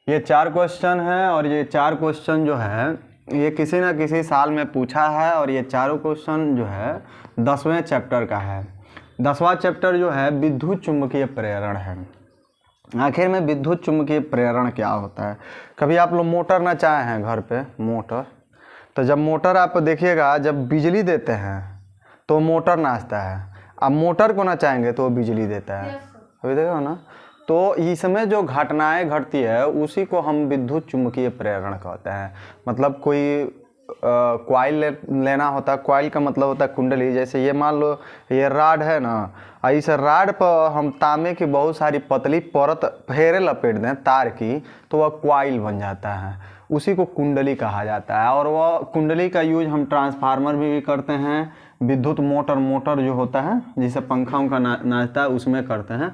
ये 4 क्वेश्चन है और ये 4 क्वेश्चन जो है ये किसी ना किसी साल में पूछा है और ये चारों क्वेश्चन जो है 10वें चैप्टर का है। 10वां चैप्टर जो है विद्युत चुम्बकीय प्रेरण है। आखिर में विद्युत चुम्बकीय प्रेरण क्या होता है? कभी आप लोग मोटर ना चाहे हैं घर पे मोटर, तो जब मोटर आप देखिएगा जब बिजली देते हैं तो मोटर नाचता है, आप मोटर को ना चाहेंगे तो वो बिजली देता है। अभी देखो ना, तो इसमें जो घटनाएं घटती है उसी को हम विद्युत चुम्बकीय प्रेरण कहते हैं। मतलब कोई कॉइल लेना होता है, कॉइल का मतलब होता है कुंडली। जैसे ये मान लो ये राड है ना, इस राड पर हम तांबे की बहुत सारी पतली परत फेरे लपेट दें तार की तो वह कॉइल बन जाता है, उसी को कुंडली कहा जाता है। और वह कुंडली का यूज हम ट्रांसफार्मर में भी करते हैं, विद्युत मोटर जो होता है जिसे पंखा उनका नाचता है उसमें करते हैं।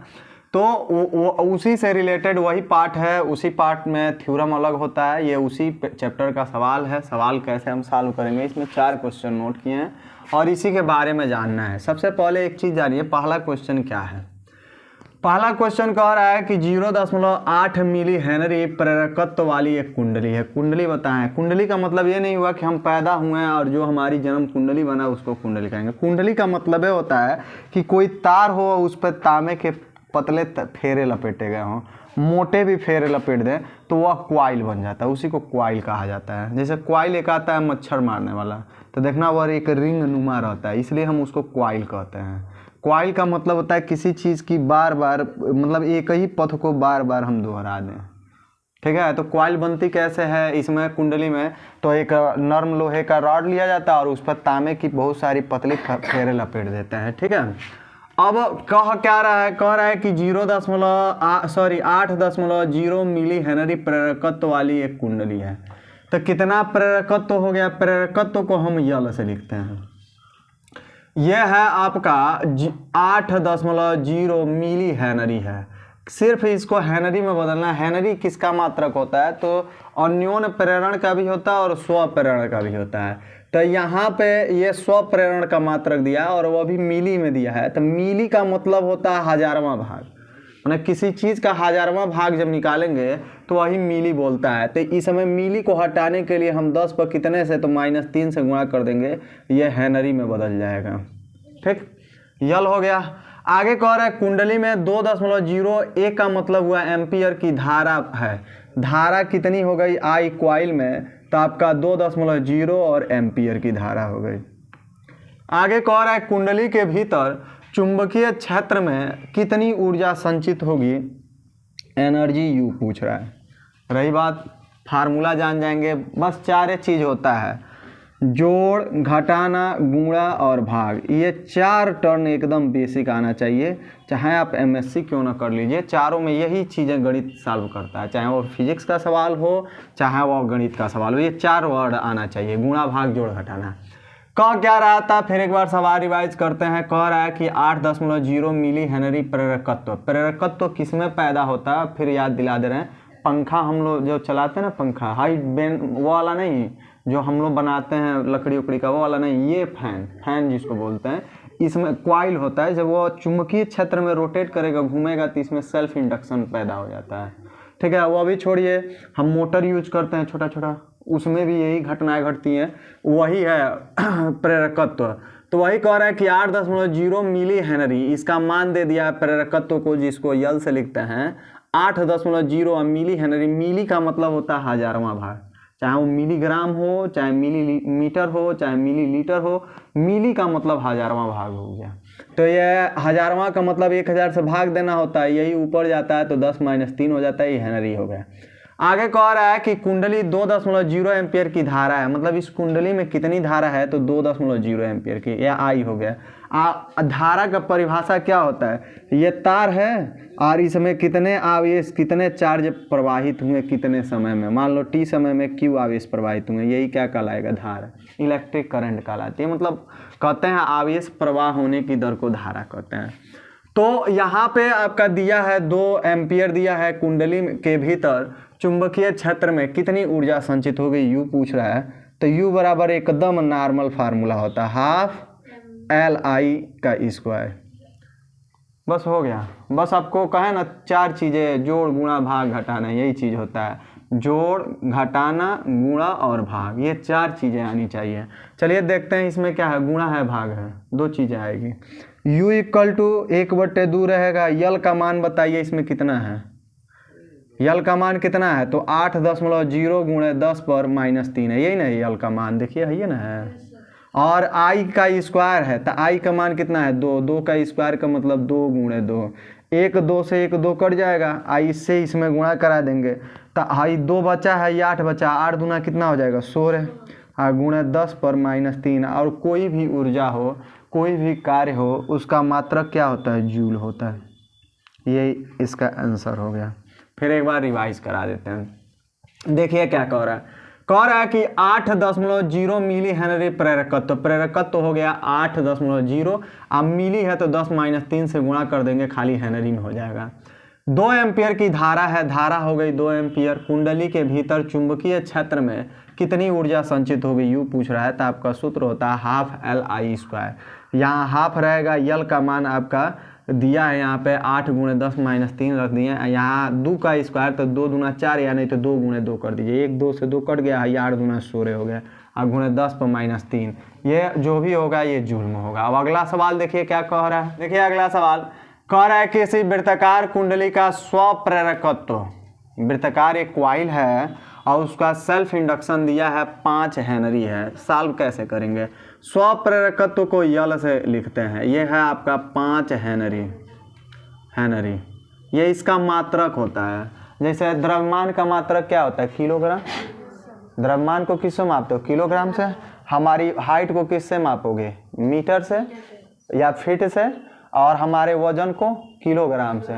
तो वो उसी से रिलेटेड वही पार्ट है, उसी पार्ट में थ्योरम अलग होता है। ये उसी चैप्टर का सवाल है। सवाल कैसे हम सॉल्व करेंगे, इसमें 4 क्वेश्चन नोट किए हैं और इसी के बारे में जानना है। सबसे पहले एक चीज़ जानिए, पहला क्वेश्चन क्या है। पहला क्वेश्चन कह रहा है कि 0.8 मिली हेनरी प्रेरकत्व वाली एक कुंडली है। कुंडली बताएं। कुंडली का मतलब ये नहीं हुआ कि हम पैदा हुए हैं और जो हमारी जन्म कुंडली बना उसको कुंडली कहेंगे। कुंडली का मतलब ये होता है कि कोई तार हो, उस पर तांबे के पतले फेरे लपेटे गए हों, मोटे भी फेरे लपेट दें तो वह क्वाइल बन जाता है, उसी को क्वाइल कहा जाता है। जैसे क्वाइल एक आता है मच्छर मारने वाला, तो देखना वह एक रिंग नुमा रहता है, इसलिए हम उसको क्वाइल कहते हैं। क्वाइल का मतलब होता है किसी चीज़ की बार बार, मतलब एक ही पथ को बार बार हम दोहरा दें। ठीक है, तो क्वाइल बनती कैसे है इसमें कुंडली में, तो एक नर्म लोहे का रॉड लिया जाता है और उस पर तांबे की बहुत सारी पतली फेरे लपेट देते हैं। ठीक है, अब क्या रहा है, कह रहा है कि 8.0 मिली हेनरी प्रेरकत्व वाली एक कुंडली है। तो कितना प्रेरकत्व हो गया? प्रेरकत्व को हम यल से लिखते हैं। यह है आपका 8.0 मिली हेनरी है। सिर्फ इसको हेनरी में बदलना है। हेनरी किसका मात्रक होता है? तो अन्योन प्रेरण का भी होता है और स्व प्रेरण का भी होता है। तो यहाँ पे ये स्व प्रेरण का मात्रक दिया और वो भी मिली में दिया है। तो मिली का मतलब होता है 1000वां भाग, मैंने किसी चीज़ का 1000वां भाग जब निकालेंगे तो वही मिली बोलता है। तो इस समय मिली को हटाने के लिए हम 10 पर कितने से, तो -3 से गुणा कर देंगे, ये हेनरी में बदल जाएगा। ठीक, यल हो गया। आगे कह रहा है कुंडली में 2.01 का मतलब हुआ एम्पियर की धारा है। धारा कितनी हो गई आई क्वाइल में, तो आपका 2.0 और एम्पियर की धारा हो गई। आगे कह रहा है कुंडली के भीतर चुंबकीय क्षेत्र में कितनी ऊर्जा संचित होगी, एनर्जी यू पूछ रहा है। रही बात, फार्मूला जान जाएंगे। बस 4 चीज़ होता है, जोड़, घटाना, गुणा और भाग। ये 4 टर्न एकदम बेसिक आना चाहिए, चाहे आप एमएससी क्यों ना कर लीजिए। चारों में यही चीज़ें गणित सॉल्व करता है, चाहे वो फिजिक्स का सवाल हो चाहे वो गणित का सवाल हो, ये 4 वर्ड आना चाहिए, गुणा, भाग, जोड़, घटाना। कह क्या रहा था, फिर एक बार सवाल रिवाइज करते हैं। कह रहा है कि 8.0 मिली हेनरी प्रेरकत्व। प्रेरकत्व किस में पैदा होता है, फिर याद दिला दे रहे हैं। पंखा हम लोग जो चलाते हैं ना, पंखा हाई बेन वो वाला नहीं, जो हम लोग बनाते हैं लकड़ी उकड़ी का, वो वाला नहीं, ये फैन जिसको बोलते हैं, इसमें क्वाइल होता है। जब वो चुंबकीय क्षेत्र में रोटेट करेगा, घूमेगा, तो इसमें सेल्फ इंडक्शन पैदा हो जाता है। ठीक है, वो अभी छोड़िए, हम मोटर यूज करते हैं छोटा छोटा, उसमें भी यही घटनाएं घटती हैं, वही है प्रेरकत्व। तो वही कह रहा है कि 8.0 मिली हेनरी, इसका मान दे दिया है प्रेरकत्व को, जिसको यल से लिखते हैं 8.0 मिली हेनरी। मिली का मतलब होता है 1000वां भाग, चाहे वो मिलीग्राम हो, चाहे मिलीमीटर हो, चाहे मिलीलीटर हो, मिली का मतलब 1000वां भाग हो गया। तो ये 1000वां का मतलब 1000 से भाग देना होता है, यही ऊपर जाता है तो 10 - 3 हो जाता है, ये हेनरी हो गया। आगे कह रहा है कि कुंडली 2.0 एम्पियर की धारा है। मतलब इस कुंडली में कितनी धारा है, तो 2.0 एम्पियर की, यह आई हो गया। धारा का परिभाषा क्या होता है, ये तार है और इसमें कितने आवेश, कितने चार्ज प्रवाहित हुए कितने समय में, मान लो t समय में q आवेश प्रवाहित हुए, यही क्या कहलाएगा, धारा, इलेक्ट्रिक करंट कहलाती है। मतलब कहते हैं आवेश प्रवाह होने की दर को धारा कहते हैं। तो यहाँ पे आपका दिया है 2 एम्पियर दिया है, कुंडली के भीतर चुंबकीय क्षेत्र में कितनी ऊर्जा संचित हो गई, U पूछ रहा है। तो U बराबर एकदम नॉर्मल फार्मूला होता है, ½ LI का स्क्वायर। बस हो गया। बस आपको कहे ना 4 चीज़ें, जोड़ गुणा भाग घटाना, यही चीज़ होता है। जोड़, घटाना, गुणा और भाग, ये 4 चीज़ें आनी चाहिए। चलिए देखते हैं इसमें क्या है, गुणा है भाग है, 2 चीज़ें आएगी। u इक्वल टू 1/2 रहेगा। यल का मान बताइए इसमें कितना है, यल का मान कितना है, तो 8.0 गुणे 10 पर -3 है, यही ना यल का मान, देखिए है ये ना है। और i का स्क्वायर है, तो i का मान कितना है 2, 2 का स्क्वायर का मतलब 2 गुणे 2, 1 2 से 1 2 कट जाएगा, i इससे इसमें गुणा करा देंगे, तो i 2 बचा है, ये 8 बचा, 8 दूना कितना हो जाएगा 16, गुणे 10 पर -3। और कोई भी ऊर्जा हो, कोई भी कार्य हो, उसका मात्रक क्या होता है, जूल होता है। ये इसका आंसर हो गया। फिर एक बार रिवाइज करा देते हैं। देखिए क्या कह रहा है कि 8.0 मिली हेनरी प्रेरकत्व, तो प्रेरकत्व हो गया 8.0, अब मिली है तो 10 - 3 से गुणा कर देंगे, खाली हेनरी में हो जाएगा। 2 एम्पियर की धारा है, धारा हो गई 2 एम्पियर। कुंडली के भीतर चुंबकीय क्षेत्र में कितनी ऊर्जा संचित हो गई, यू पूछ रहा है, तो आपका सूत्र होता है ½ Li²। यहाँ हाफ रहेगा, यल का मान आपका दिया है यहाँ पे 8 गुणे 10 - 3 रख दिए, यहाँ 2 का स्क्वायर, तो 2 दूना 4, या नहीं तो 2 गुणे 2 कर दीजिए, 1 2 से 2 कट गया, 8 दूना 16 हो गया, और गुणे 10 पर -3, ये जो भी होगा ये जूल में होगा। अब अगला सवाल देखिए क्या कह रहा है। देखिए अगला सवाल कह रहा है कि किसी वृत्ताकार कुंडली का स्वप्रेरकत्व, वृत्ताकार एक क्वाइल है और उसका सेल्फ इंडक्शन दिया है 5 हेनरी है। सॉल्व कैसे करेंगे, स्वप्रेरकत्व को यल से लिखते हैं, ये है आपका 5 हेनरी, ये इसका मात्रक होता है। जैसे द्रव्यमान का मात्रक क्या होता है, किलोग्राम। द्रव्यमान को किससे मापते हो, किलोग्राम से। हमारी हाइट को किससे मापोगे, मीटर से या फीट से, और हमारे वजन को किलोग्राम से,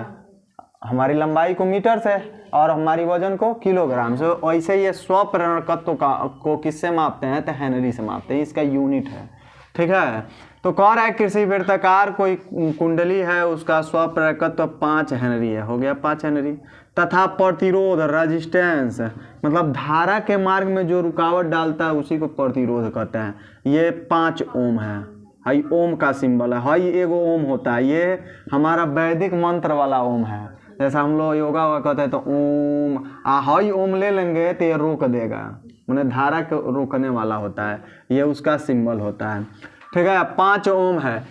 हमारी लंबाई को मीटर से और हमारी वजन को किलोग्राम से। वैसे ये स्वप्रेरकत्व को किससे मापते हैं, तो हेनरी से मापते हैं, इसका यूनिट है, ठीक है। तो कह रहा है किसी वृत्ताकार कोई कुंडली है, उसका स्वप्रेरकत्व 5 हेनरी है, हो गया 5 हेनरी। तथा प्रतिरोध, रेजिस्टेंस, मतलब धारा के मार्ग में जो रुकावट डालता है उसी को प्रतिरोध कहते हैं, ये 5 ओम है। हाई ओम का सिंबल है, हाई एगो ओम होता है, ये हमारा वैदिक मंत्र वाला ओम है। जैसा हम लोग योगा कहते हैं तो ओम, हाई ओम ले लेंगे तो ये रोक देगा, उन्हें धारा को रोकने वाला होता है, ये उसका सिंबल होता है, ठीक है। 5 ओम है।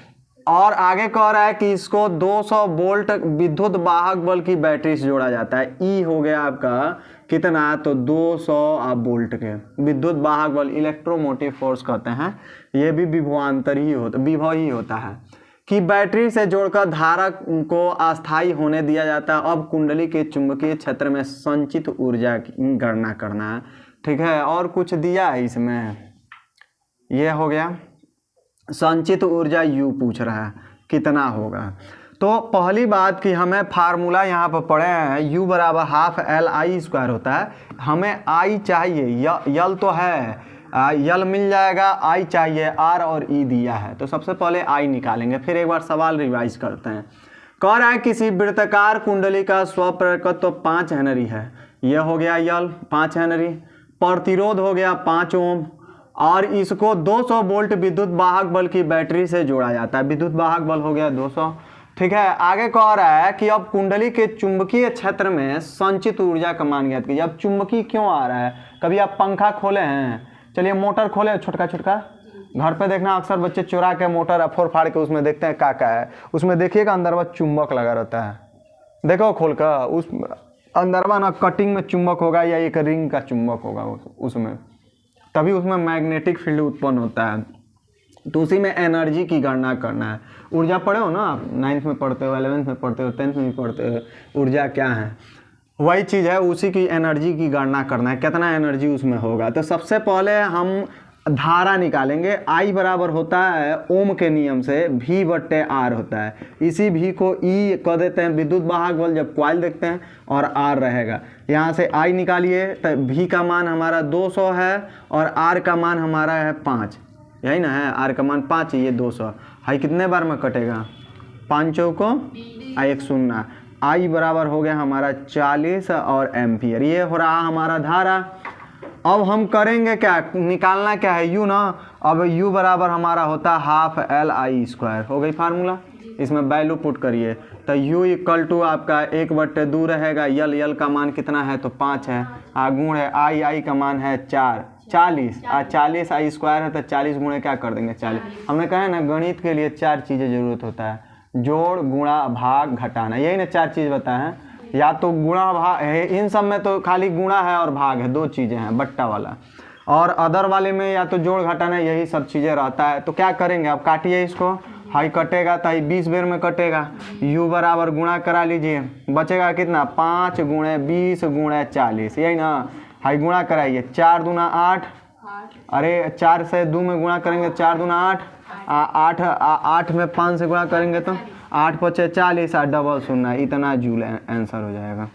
और आगे कह रहा है कि इसको 200 वोल्ट विद्युत वाहक बल की बैटरी से जोड़ा जाता है। ई हो गया आपका कितना, तो 200 वोल्ट के विद्युत वाहक बल, इलेक्ट्रोमोटिव फोर्स कहते हैं, ये भी विभवांतर ही होता, विभव ही होता है, कि बैटरी से जोड़कर धारा को अस्थायी होने दिया जाता है। अब कुंडली के चुंबकीय क्षेत्र में संचित ऊर्जा की गणना करना है, ठीक है। और कुछ दिया है इसमें, ये हो गया संचित ऊर्जा U पूछ रहा है कितना होगा। तो पहली बात कि हमें फार्मूला यहाँ पर पढ़े हैं, U बराबर ½ Li² होता है, हमें I चाहिए, यल तो है, यल मिल जाएगा, I चाहिए, R और E दिया है, तो सबसे पहले I निकालेंगे। फिर एक बार सवाल रिवाइज करते हैं। कह रहा है किसी वृत्ताकार कुंडली का स्वप्रेरकत्व 5 हेनरी है, यह हो गया यल 5 हेनरी, प्रतिरोध हो गया 5 ओम, और इसको 200 वोल्ट विद्युत वाहक बल की बैटरी से जोड़ा जाता है, विद्युत वाहक बल हो गया 200, ठीक है। आगे कह रहा है कि अब कुंडली के चुंबकीय क्षेत्र में संचित ऊर्जा का मान ज्ञात कीजिए। अब चुंबकीय क्यों आ रहा है, कभी आप पंखा खोले हैं, चलिए मोटर खोले छोटका छोटका, घर पे देखना अक्सर बच्चे चुरा के मोटर फोड़ फाड़ के उसमें देखते हैं क्या है, उसमें देखिएगा अंदर चुंबक लगा रहता है, देखो खोल कर, उस अंदर ना कटिंग में चुंबक होगा या एक रिंग का चुंबक होगा उसमें, तभी उसमें मैग्नेटिक फील्ड उत्पन्न होता है। तो उसी में एनर्जी की गणना करना है। ऊर्जा पढ़े हो ना आप, 9th में पढ़ते हो, 11th में पढ़ते हो, 10th में पढ़ते हो, ऊर्जा क्या है, वही चीज़ है, उसी की एनर्जी की गणना करना है, कितना एनर्जी उसमें होगा। तो सबसे पहले हम धारा निकालेंगे। I बराबर होता है ओम के नियम से V/R होता है, इसी V को E कह देते हैं, विद्युत वाहक बल जब कॉइल देखते हैं, और R रहेगा। यहाँ से I निकालिए तो V का मान हमारा 200 है और R का मान हमारा है 5, यही ना है, R का मान 5 है, ये 200 है, कितने बार में कटेगा, 5 चौको 1 0। I बराबर हो गया हमारा 40 और एम्पियर, ये हो रहा हमारा धारा। अब हम करेंगे क्या, निकालना क्या है U ना, अब U बराबर हमारा होता है ½ Li², हो गई फार्मूला, इसमें वैल्यू पुट करिए तो u इक्वल टू आपका 1/2 रहेगा, यल का मान कितना है तो 5 है, गुण है आई का मान है 4, 40 40 आई स्क्वायर है तो 40 गुणे क्या कर देंगे 40। हमने कहा है ना गणित के लिए 4 चीज़ें ज़रूरत होता है, जोड़ गुणा भाग घटाना, यही ना 4 चीज़ बताए हैं, या तो गुणा भाग है, इन सब में तो खाली गुणा है और भाग है, 2 चीज़ें हैं बट्टा वाला, और अदर वाले में या तो जोड़ घटाना यही सब चीज़ें रहता है। तो क्या करेंगे अब काटिए इसको, हाई कटेगा तो 20 बेर में कटेगा, u बराबर गुणा करा लीजिए, बचेगा कितना 5 गुणे 20 गुणे 40, यही ना, हाई गुणा कराइए, 4 दूना 8, अरे 4 से 2 में गुणा करेंगे 4 दूना 8, 8 में 5 से गुणा करेंगे तो 8 पचे 40 और डबल शून्य, इतना जूल आंसर हो जाएगा,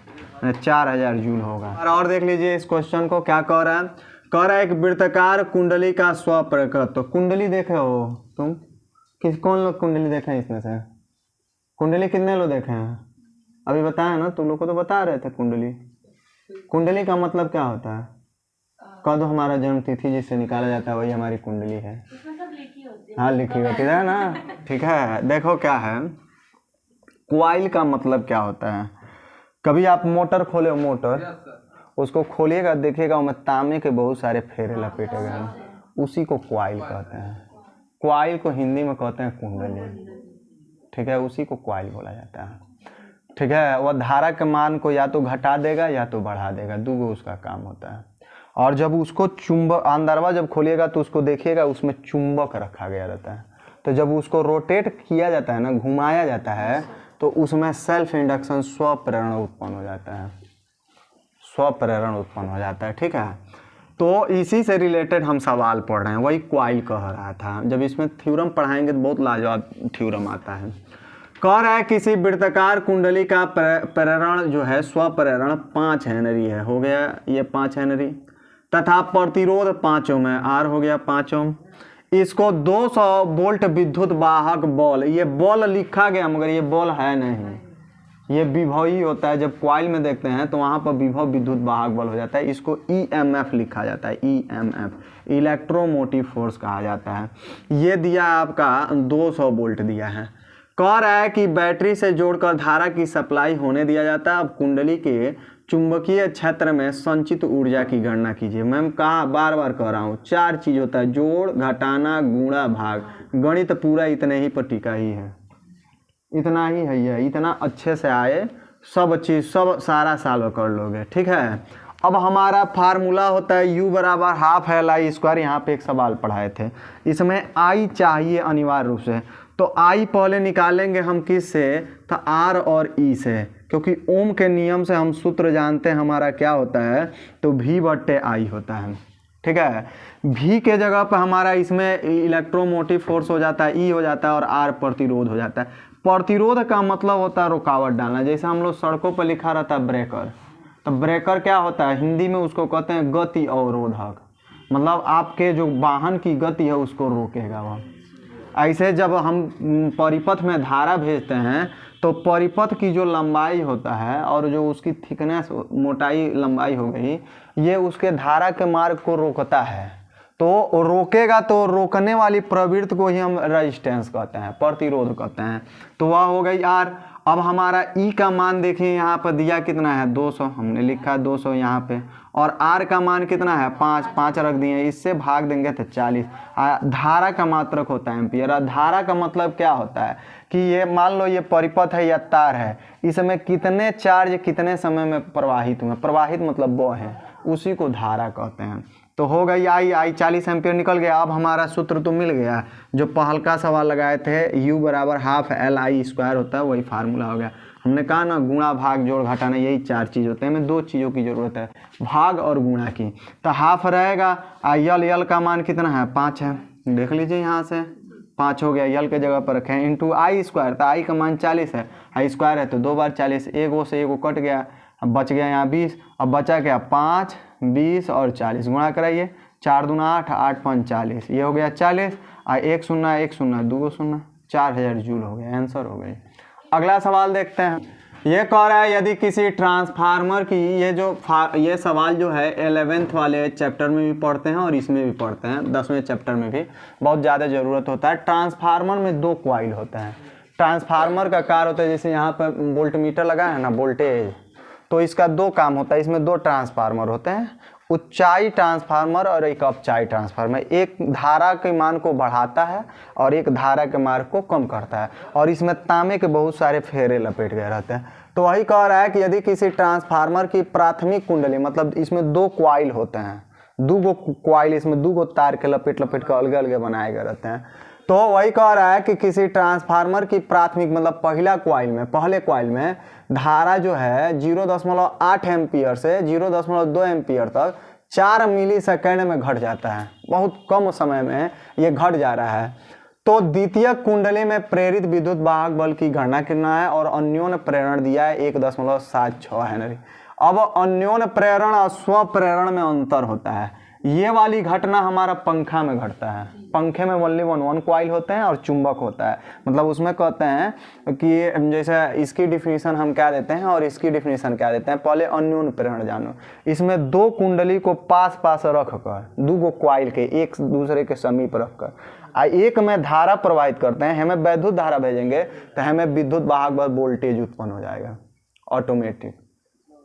4000 जूल होगा। और देख लीजिए इस क्वेश्चन को क्या कह रहा है, कह रहा है एक वृत्ताकार कुंडली का स्वप्रकृत। तो कुंडली देखे हो तुम, कौन लोग कुंडली देखे हैं इसमें से, कुंडली कितने लोग देखे हैं, अभी बताया ना तुम लोग को, तो बता रहे थे कुंडली। कुंडली का मतलब क्या होता है, कह दो हमारा जन्म तिथि जिससे निकाला जाता है वही हमारी कुंडली है। हाँ लिखी होती है ना, ठीक है। देखो क्या है, क्वाइल का मतलब क्या होता है, कभी आप मोटर खोले, मोटर उसको खोलिएगा देखिएगा उसमें तांबे के बहुत सारे फेरे लपेटे गए, उसी को क्वाइल कहते हैं। क्वाइल को हिंदी में कहते हैं कुंडली, ठीक है, उसी को क्वाइल बोला जाता है, ठीक है। वह धारा के मान को या तो घटा देगा या तो बढ़ा देगा, 2 उसका काम होता है। और जब उसको चुंबक, अंदरवा जब खोलिएगा तो उसको देखिएगा उसमें चुंबक रखा गया रहता है, तो जब उसको रोटेट किया जाता है ना, घुमाया जाता है, तो उसमें सेल्फ इंडक्शन स्वप्रेरण उत्पन्न हो जाता है, स्वप्रेरण उत्पन्न हो जाता है, ठीक है। तो इसी से रिलेटेड हम सवाल पढ़ रहे हैं, वही क्वाइल कह रहा था। जब इसमें थ्योरम पढ़ाएंगे तो बहुत लाजवाब थ्योरम आता है। कह रहा है किसी वृत्ताकार कुंडली का प्रेरण जो है स्वप्रेरण 5 हेनरी है, हो गया ये 5 हेनरी, तथा प्रतिरोध 5 ओम है, आर हो गया 5 ओम। इसको 200 वोल्ट विद्युत वाहक बल, ये बल लिखा गया मगर ये बल है नहीं, ये विभव ही होता है। जब क्वाइल में देखते हैं तो वहाँ पर विभव विद्युत वाहक बल हो जाता है, इसको EMF लिखा जाता है, EMF इलेक्ट्रोमोटिव फोर्स कहा जाता है। ये दिया आपका 200 वोल्ट दिया है। कह रहा है कि बैटरी से जोड़कर धारा की सप्लाई होने दिया जाता है। अब कुंडली के चुंबकीय क्षेत्र में संचित ऊर्जा की गणना कीजिए। मैम कहा, बार बार कह रहा हूँ, 4 चीज होता है, जोड़ घटाना गुणा भाग, गणित पूरा इतने ही पर टिका ही है, इतना ही है, ये इतना अच्छे से आए सब चीज़, सब सारा साल कर लोगे, ठीक है। अब हमारा फार्मूला होता है u बराबर हाफ एल आई स्क्वायर, यहाँ पे एक सवाल पढ़ाए थे, इसमें आई चाहिए अनिवार्य रूप से, तो आई पहले निकालेंगे हम किस से, तो आर और ई से, क्योंकि ओम के नियम से हम सूत्र जानते हैं हमारा क्या होता है, तो v/i होता है, ठीक है। v के जगह पर हमारा इसमें इलेक्ट्रोमोटिव फोर्स हो जाता है, ई हो जाता है, और आर प्रतिरोध हो जाता है। प्रतिरोध का मतलब होता है रुकावट डालना, जैसे हम लोग सड़कों पर लिखा रहता है ब्रेकर, तो ब्रेकर क्या होता है, हिंदी में उसको कहते हैं गति अवरोधक, मतलब आपके जो वाहन की गति है उसको रोकेगा वह। ऐसे जब हम परिपथ में धारा भेजते हैं तो परिपथ की जो लंबाई होता है और जो उसकी थिकनेस, मोटाई लंबाई हो गई, ये उसके धारा के मार्ग को रोकता है, तो रोकेगा, तो रोकने वाली प्रवृत्ति को ही हम रेजिस्टेंस कहते हैं, प्रतिरोध कहते हैं। तो वह हो गई आर। अब हमारा ई का मान देखिए यहाँ पर दिया कितना है 200, हमने लिखा 200 यहाँ पे, और आर का मान कितना है 5 रख दिए, इससे भाग देंगे तो 40। धारा का मात्रक होता है एम्पियर। और धारा का मतलब क्या होता है कि ये मान लो ये परिपथ है या तार है, इसमें कितने चार्ज कितने समय में प्रवाहित हुए, प्रवाहित मतलब वो है, उसी को धारा कहते हैं। तो हो गई आई 40 एम्पियर निकल गया। अब हमारा सूत्र तो मिल गया, जो पहलका सवाल लगाए थे, u बराबर हाफ एल आई स्क्वायर होता है, वही फार्मूला हो गया। हमने कहा ना गुणा भाग जोड़ घटाना, यही 4 चीज़ होते हैं, हमें 2 चीज़ों की ज़रूरत है, भाग और गुणा की। तो हाफ रहेगा, यल का मान कितना है 5 है, देख लीजिए यहाँ से 5 हो गया, यल के जगह पर रखें, इंटू आई स्क्वायर, तो आई का मान 40 है, आई स्क्वायर है तो 2 बार 40, एगो से एगो कट गया, अब बच गया यहाँ 20, अब बचा क्या 5, 20 और 40, गुणा कराइए, 4 दूना 8, 8 5 40, ये हो गया 40, 1 0 1 0 2 0, 4000 जूल हो गया, आंसर हो गई। अगला सवाल देखते हैं। ये कह रहा है यदि किसी ट्रांसफार्मर की, ये सवाल जो है 11th वाले चैप्टर में भी पढ़ते हैं और इसमें भी पढ़ते हैं, 10वें चैप्टर में भी बहुत ज़्यादा ज़रूरत होता है। ट्रांसफार्मर में 2 क्वाइल होते हैं, ट्रांसफार्मर का कार्य होता है, जैसे यहाँ पर वोल्टमीटर लगा है ना, वोल्टेज, तो इसका दो काम होता है। इसमें दो ट्रांसफार्मर होते हैं, ऊंचाई ट्रांसफार्मर और एक अपचाई ट्रांसफार्मर। एक धारा के मान को बढ़ाता है और एक धारा के मान को कम करता है, और इसमें तांबे के बहुत सारे फेरे लपेट गए रहते हैं। तो वही कह रहा है कि यदि किसी ट्रांसफार्मर की प्राथमिक कुंडली, मतलब इसमें दो कॉइल होते हैं, दो गो कॉइल, इसमें दो गो तार के लपेट लपेट कर अलग अलग बनाए गए रहते हैं। तो वही कह रहा है कि किसी ट्रांसफार्मर की प्राथमिक मतलब पहले कॉइल में धारा जो है 0.8 एम्पियर से 0.2 एम्पियर तक 4 मिली सेकेंड में घट जाता है। बहुत कम समय में ये घट जा रहा है। तो द्वितीय कुंडली में प्रेरित विद्युत वाहक बल की गणना करना है और अन्योन्य प्रेरण दिया है 1.76 हेनरी। अब अन्योन्य प्रेरण और स्व प्रेरण में अंतर होता है। ये वाली घटना हमारा पंखा में घटता है। पंखे में ओनली वन कॉइल होते हैं और चुंबक होता है। मतलब उसमें कहते हैं कि जैसे इसकी डिफिनीशन हम क्या देते हैं और इसकी डिफिनीशन क्या देते हैं। पहले अन्योन्य प्रेरण जानो। इसमें दो कुंडली को पास पास रख कर, दो गो कॉइल के एक दूसरे के समीप रख कर एक में धारा प्रवाहित करते हैं, हमें वैद्युत धारा भेजेंगे तो हमें विद्युत वाहक बल वोल्टेज उत्पन्न हो जाएगा ऑटोमेटिक।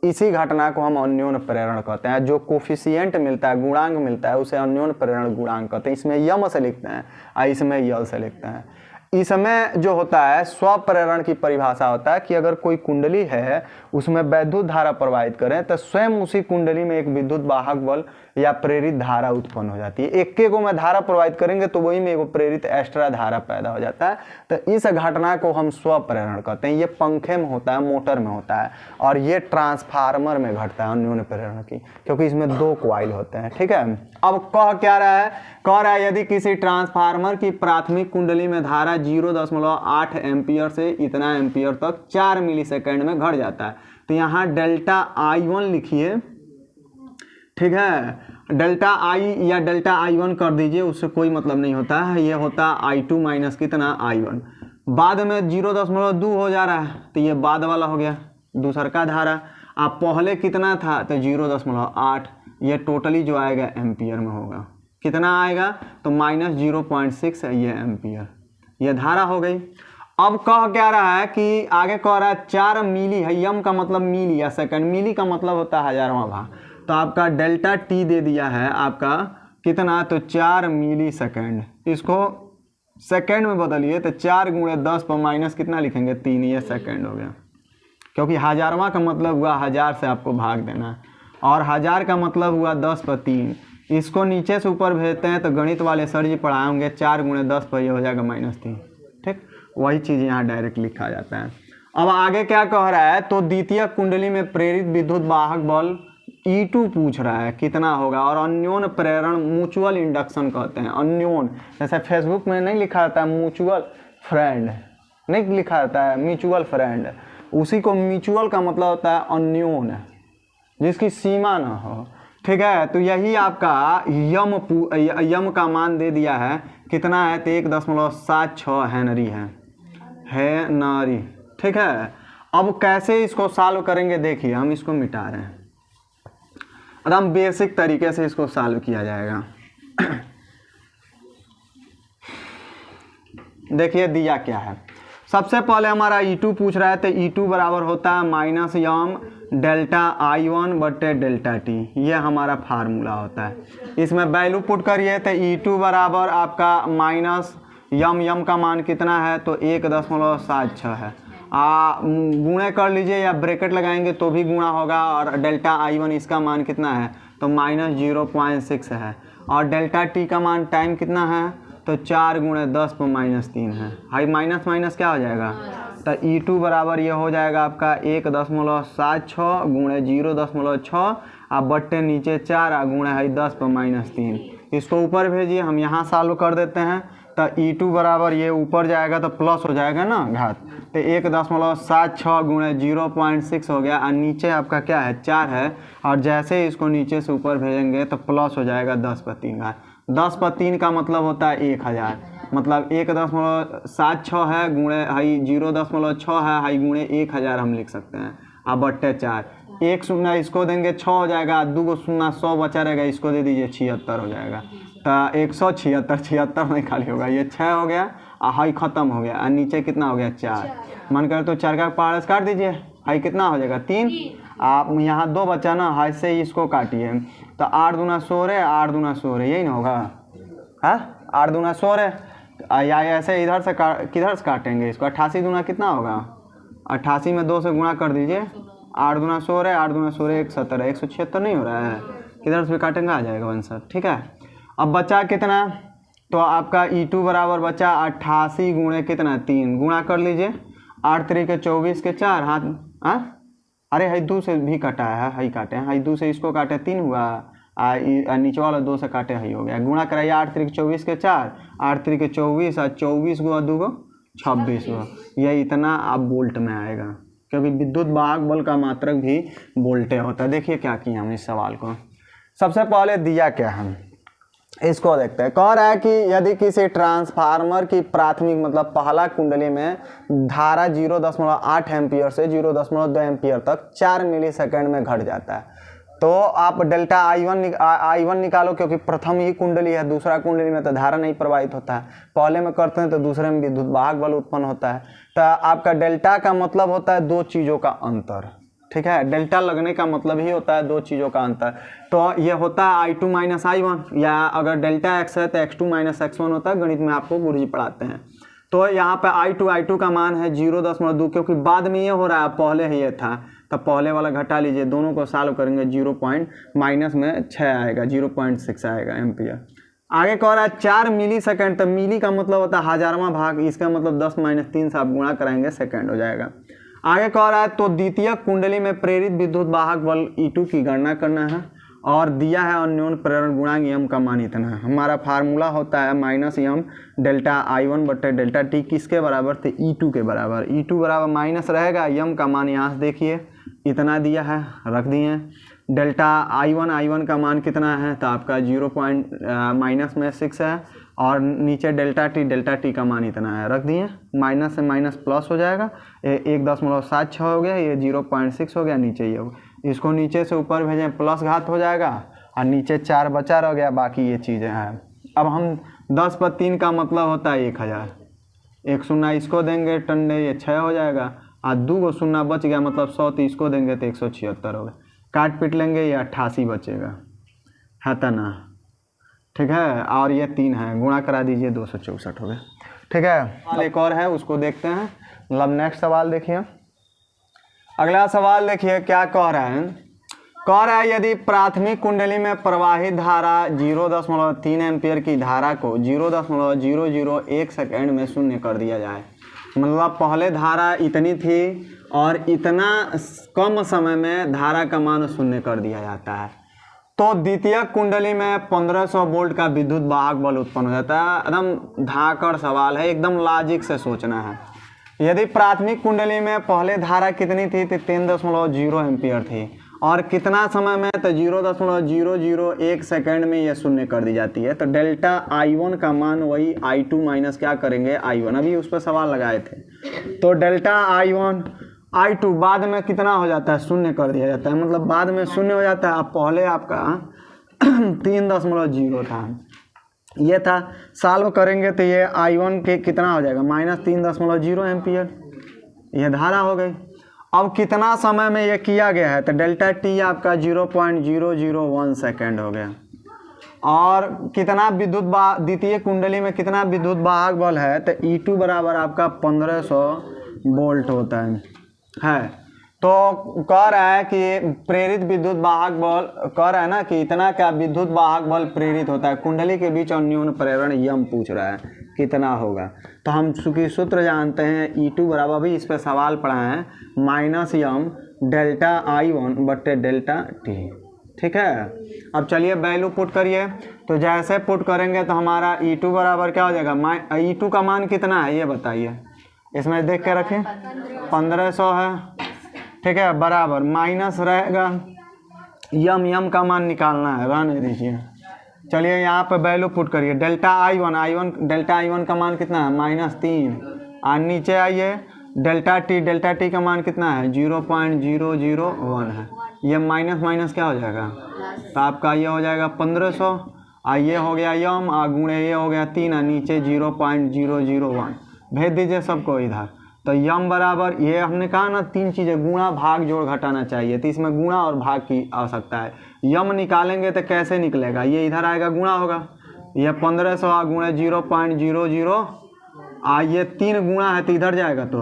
इसी घटना को हम अन्योन्य प्रेरण कहते हैं। जो कोफिशिएंट मिलता है, गुणांक मिलता है, उसे अन्योन्य प्रेरण गुणांक कहते हैं। इसमें यम से लिखते हैं और इसमें यल से लिखते हैं। इसमें जो होता है स्व प्रेरण की परिभाषा होता है कि अगर कोई कुंडली है उसमें वैद्युत धारा प्रवाहित करें तो स्वयं उसी कुंडली में एक विद्युत वाहक बल या प्रेरित धारा उत्पन्न हो जाती है। एक गो में धारा प्रवाहित करेंगे तो वही में एक प्रेरित एक्स्ट्रा धारा पैदा हो जाता है। तो इस घटना को हम स्व प्रेरण कहते हैं। ये पंखे में होता है, मोटर में होता है, और ये ट्रांसफार्मर में घटता है अन्योन्य प्रेरण की, क्योंकि इसमें दो कॉइल होते हैं। ठीक है। अब कह क्या रहा है, कह रहा है यदि किसी ट्रांसफार्मर की प्राथमिक कुंडली में धारा 0.8 एम्पियर से इतना एम्पियर तक 4 मिली सेकेंड में घट जाता है, तो यहाँ डेल्टा I1 लिखिए। ठीक है, डेल्टा I या डेल्टा I1 कर दीजिए, उससे कोई मतलब नहीं होता है। ये होता है I2 माइनस कितना I1। बाद में 0.2 हो जा रहा है तो ये बाद वाला हो गया दूसर का धारा। आप पहले कितना था तो 0.8, ये टोटली जो आएगा एम्पियर में होगा। कितना आएगा तो -0.6 ये एम्पियर, ये धारा हो गई। अब कह क्या रहा है कि आगे कह रहा है 4 मिली है। यम का मतलब मिली या सेकंड, मिली का मतलब होता है हजारवां भाग। तो आपका डेल्टा टी दे दिया है आपका कितना तो 4 मिली सेकेंड। इसको सेकेंड में बदलिए तो 4 × 10 पर माइनस कितना लिखेंगे 3, ये सेकेंड हो गया। क्योंकि हजारवां का मतलब हुआ 1000 से आपको भाग देना है, और 1000 का मतलब हुआ 10 पर 3। इसको नीचे से ऊपर भेजते हैं तो गणित वाले सर जी पढ़ाए होंगे 4 × 10 पर ये हो जाएगा -3। ठीक, वही चीज़ यहाँ डायरेक्ट लिखा जाता है। अब आगे क्या कह रहा है, तो द्वितीय कुंडली में प्रेरित विद्युत वाहक बल E2 पूछ रहा है कितना होगा, और अन्योन्य प्रेरण म्यूचुअल इंडक्शन कहते हैं। अन्योन्य, जैसे फेसबुक में नहीं लिखा रहता है म्यूचुअल फ्रेंड, नहीं लिखा रहता है म्यूचुअल फ्रेंड, उसी को म्यूचुअल का मतलब होता है अन्योन्य, जिसकी सीमा ना हो। ठीक है, तो यही आपका यम का मान दे दिया है कितना है तो 1.76 हेनरी है नारी। ठीक है, अब कैसे इसको सॉल्व करेंगे देखिए, हम इसको मिटा रहे हैं। एकदम बेसिक तरीके से इसको सॉल्व किया जाएगा। देखिए दिया क्या है। सबसे पहले हमारा E2 पूछ रहा है तो E2 बराबर होता है -यम डेल्टा I1 बटे डेल्टा T। ये हमारा फार्मूला होता है। इसमें वैल्यू पुट करिए तो E2 बराबर आपका -यम का मान कितना है तो 1.76 है। गुणे कर लीजिए या ब्रैकेट लगाएंगे तो भी गुणा होगा, और डेल्टा I1 इसका मान कितना है तो -0.6 है, और डेल्टा T का मान टाइम कितना है तो 4 × 10 पर -3 है। हाई माइनस माइनस क्या हो जाएगा तो E2 बराबर ये हो जाएगा आपका 1.76 × 0.6 और बट्टे नीचे 4 गुणे है 10 पर -3। इसको ऊपर भेजिए, हम यहाँ सॉल्व कर देते हैं। तो E2 बराबर ये ऊपर जाएगा तो प्लस हो जाएगा ना घात, तो 1.76 × 0.6 हो गया, और नीचे आपका क्या है 4 है, और जैसे ही इसको नीचे से ऊपर भेजेंगे तो प्लस हो जाएगा 10 पर 3 घात। 10 पर 3 का मतलब होता है 1000, मतलब 1.76 है गुणे हाई 0.6 है हाई गुणे 1000 हम लिख सकते हैं, अब बट्टे 4। 1 शून्य इसको देंगे 6 हो जाएगा, 2 शून्य 100 बचा रहेगा, इसको दे दीजिए 76 हो जाएगा। तो 176 76 में खाली होगा, ये 6 हो गया हाई खत्म हो गया, नीचे कितना हो गया 4। मन करे तो 4 का पहाड़ से काट दीजिए, हाई कितना हो जाएगा 3। आप यहाँ 2 बचा ना, हाई से ही इसको काटिए तो 8 दूना 16, 8 दूना 16, यही ना होगा। हाँ 8 दूना 16, या ऐसे इधर से किधर से काटेंगे इसको, 88 दूना कितना होगा, 88 में 2 से गुणा कर दीजिए, 8 दूना 16, 8 दूना 16 170, 176 नहीं हो रहा है, किधर से भी काटेंगे आ जाएगा आंसर। ठीक है, अब बचा कितना, तो आपका E2 बराबर बचा 88 गुणे कितना 3, गुणा कर लीजिए, 8 3 के 24 के 4 हाथ। हाँ अरे हाई 2 से भी कटा है, हाई काटे हैं, हाई 2 से इसको काटे 3 हुआ, नीचे वाला 2 से काटे हाई हो गया। गुणा कराइए 8 3 के 24 के 4, 8 3 के 24 और 24 गुआ 2 को 26 हुआ। यह इतना आप वोल्ट में आएगा, क्योंकि विद्युत वाहक बल का मात्रक भी वोल्टे होता है। देखिए क्या किया हमने इस सवाल को, सबसे पहले दिया क्या हम इसको देखते हैं। कह रहा है कि यदि किसी ट्रांसफार्मर की प्राथमिक मतलब पहला कुंडली में धारा 0.8 एम्पियर से 0.2 एम्पियर तक 4 मिलीसेकंड में घट जाता है, तो आप डेल्टा I1 निकालो, क्योंकि प्रथम ही कुंडली है, दूसरा कुंडली में तो धारा नहीं प्रवाहित होता है, पहले में करते हैं तो दूसरे में विद्युत वाहक बल उत्पन्न होता है। तो आपका डेल्टा का मतलब होता है 2 चीज़ों का अंतर। ठीक है, डेल्टा लगने का मतलब ही होता है 2 चीज़ों का अंतर। तो ये होता है I2 माइनस I1, या अगर डेल्टा x है तो x2 माइनस x1 होता है, गणित में आपको गुरुजी पढ़ाते हैं। तो यहाँ पे I2 का मान है 0.2, क्योंकि बाद में ये हो रहा है, पहले ही ये था, तब पहले वाला घटा लीजिए, दोनों को सॉल्व करेंगे 0 माइनस में 6 आएगा, 0.6 आएगा एम्पियर। आगे कह रहा है 4 मिलीसेकंड, तो मिली का मतलब होता है हजारवां भाग, इसका मतलब 10 - 3 से आप गुणा कराएंगे सेकंड हो जाएगा। आगे कह रहा है तो द्वितीय कुंडली में प्रेरित विद्युत वाहक बल E2 की गणना करना है, और दिया है अन्योन्य प्रेरण गुणांक m का मान इतना है। हमारा फार्मूला होता है -m डेल्टा I1 बटे डेल्टा t, किसके बराबर थे E2 के बराबर। E2 बराबर माइनस रहेगा, m का मान यहाँ से देखिए इतना दिया है, रख दिए। डेल्टा I1 का मान कितना है, तो आपका 0 माइनस में 6 है, और नीचे डेल्टा टी का मान इतना है, रख दिए। माइनस से माइनस प्लस हो जाएगा, 1.76 हो गया, ये 0.6 हो गया, नीचे ये हो, इसको नीचे से ऊपर भेजें प्लस घात हो जाएगा, और नीचे 4 बचा रह गया, बाकी ये चीज़ें हैं। अब हम 10 पर 3 का मतलब होता है 1000, 1 शून्य इसको देंगे टंडे, ये 6 हो जाएगा, और 2 को शून्य बच गया, मतलब 100, तो इसको देंगे तो 176 हो गया, काट पीट लेंगे, ये 88 बचेगा, है तो ना। ठीक है, और ये 3 है, गुणा करा दीजिए, 264 हो गया। ठीक है, एक और है उसको देखते हैं। मतलब नेक्स्ट सवाल देखिए, अगला सवाल देखिए क्या कह रहा है। कह रहा है यदि प्राथमिक कुंडली में प्रवाहित धारा 0.3 एम्पियर की धारा को 0.001 सेकेंड में शून्य कर दिया जाए, मतलब पहले धारा इतनी थी और इतना कम समय में धारा का मान शून्य कर दिया जाता है, तो द्वितीय कुंडली में 1500 वोल्ट का विद्युत वाहक बल उत्पन्न हो जाता है। एकदम धाकड़ सवाल है, एकदम लॉजिक से सोचना है। यदि प्राथमिक कुंडली में पहले धारा कितनी थी, तो 10.0 एम्पियर थी, और कितना समय में, तो 0.001 सेकेंड में यह शून्य कर दी जाती है। तो डेल्टा I1 का मान वही I2 माइनस क्या करेंगे I1, अभी उस पर सवाल लगाए थे। तो डेल्टा I2 बाद में कितना हो जाता है, शून्य कर दिया जाता है, मतलब बाद में शून्य हो जाता है। अब पहले आपका 3.0 था, ये था, सॉल्व करेंगे तो ये I1 के कितना हो जाएगा, -3.0 एम्पियर, ये धारा हो गई। अब कितना समय में ये किया गया है, तो डेल्टा टी आपका 0.001 सेकेंड हो गया। और कितना विद्युत द्वितीय कुंडली में कितना विद्युत वाहक बल है, तो E2 बराबर आपका 1500 वोल्ट होता है। तो कह रहा है कि प्रेरित विद्युत वाहक बल, कह रहा है ना कि इतना क्या विद्युत वाहक बल प्रेरित होता है, कुंडली के बीच अन्योन्य प्रेरण यम पूछ रहा है कितना होगा। तो हम चूंकि सूत्र जानते हैं, E2 बराबर भी इस पर सवाल पढ़ा है, -m डेल्टा I1 बटे डेल्टा टी। ठीक है, अब चलिए वैल्यू पुट करिए। तो जैसे पुट करेंगे तो हमारा E2 बराबर क्या हो जाएगा, E2 का मान कितना है ये बताइए, इसमें देख के रखें, 1500 है। ठीक है, बराबर माइनस रहेगा, यम का मान निकालना है, रहने दीजिए। चलिए यहाँ पे वैल्यू पुट करिए, डेल्टा I1 का मान कितना है, -3, और नीचे आइए डेल्टा टी का मान कितना है, 0.001 है, ये माइनस क्या हो जाएगा, तो आपका ये हो जाएगा 1500, ये हो गया यम, गुणे ये हो गया 3, नीचे 0.001 भेज दीजिए सबको इधर। तो यम बराबर, ये हमने कहा ना 3 चीज़ें गुणा भाग जोड़ घटाना चाहिए, तो इसमें गुणा और भाग की आवश्यकता है। यम निकालेंगे तो कैसे निकलेगा, ये इधर आएगा गुणा होगा, ये 1500 गुणे 0.00, ये 3 गुणा है तो इधर जाएगा तो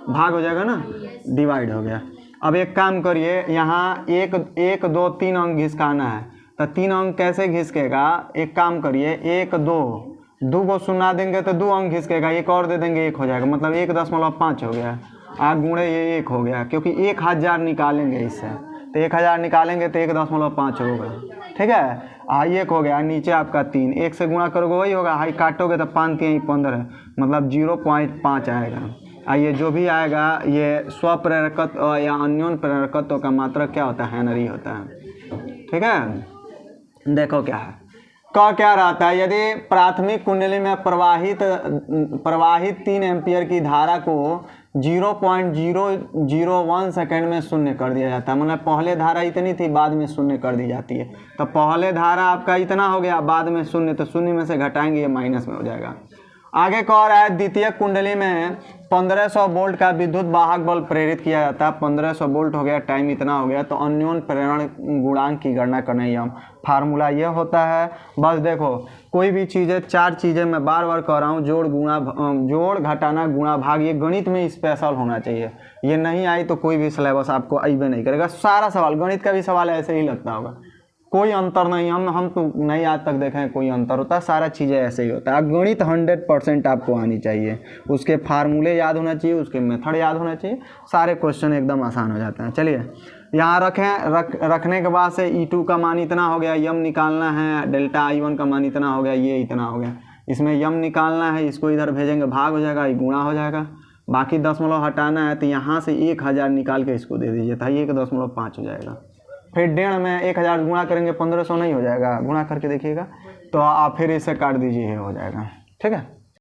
भाग हो जाएगा ना, डिवाइड हो गया। अब एक काम करिए, यहाँ 1 2 3 अंक घिसकाना है, तो 3 अंक कैसे घिसकेगा, एक काम करिए 1 2 को सुना देंगे तो 2 अंक घिसकेगा, एक और दे देंगे 1 हो जाएगा, मतलब 1.5 हो गया, गुणे ये 1 हो गया, क्योंकि 1000 निकालेंगे इससे, तो 1000 निकालेंगे तो 1.5 होगा, ठीक है। 1 हो गया, नीचे आपका 3, 1 से गुणा करोगे वही होगा, हाई काटोगे तो 5 3 15, मतलब 0.5 आएगा। आइए जो भी आएगा, ये स्वप्रेरकत्व या अन्योन प्रेरकत्व का मात्रक क्या होता है, हेनरी होता है, ठीक है। देखो क्या है, क्या रहता है, यदि प्राथमिक कुंडली में प्रवाहित 3 एम्पियर की धारा को 0.001 सेकेंड में शून्य कर दिया जाता है, मतलब पहले धारा इतनी थी, बाद में शून्य कर दी जाती है। तो पहले धारा आपका इतना हो गया, बाद में शून्य, तो शून्य में से घटाएंगे, ये माइनस में हो जाएगा। आगे कह रहा है, द्वितीय कुंडली में 1500 वोल्ट का विद्युत वाहक बल प्रेरित किया जाता है। 1500 वोल्ट हो गया, टाइम इतना हो गया, तो अन्योन प्रेरण गुणांक की गणना करने यम फार्मूला ये होता है। बस देखो, कोई भी चीज़ें, 4 चीज़ें मैं बार बार कह रहा हूँ, जोड़ घटाना गुणा भाग, ये गणित में स्पेशल होना चाहिए। ये नहीं आई तो कोई भी सिलेबस आपको अइबे नहीं करेगा। सारा सवाल, गणित का भी सवाल ऐसे ही लगता होगा, कोई अंतर नहीं, हम तो नहीं आज तक देखे हैं कोई अंतर होता है, सारा चीज़ें ऐसे ही होता है। गणित 100% आपको आनी चाहिए, उसके फार्मूले याद होना चाहिए, उसके मेथड याद होना चाहिए, सारे क्वेश्चन एकदम आसान हो जाते हैं। चलिए यहाँ रखने के बाद से E2 का मान इतना हो गया, यम निकालना है, डेल्टा I1 का मान इतना हो गया, ये इतना हो गया, इसमें यम निकालना है, इसको इधर भेजेंगे, भाग हो जाएगा, ये गुणा हो जाएगा, बाकी दशमलव हटाना है, तो यहाँ से 1000 निकाल के इसको दे दीजिए, था 1.5 हो जाएगा। फिर 1.5 में 1000 गुणा करेंगे, 1500 नहीं हो जाएगा, गुणा करके देखिएगा, तो आप फिर इसे काट दीजिए, हो जाएगा, ठीक है।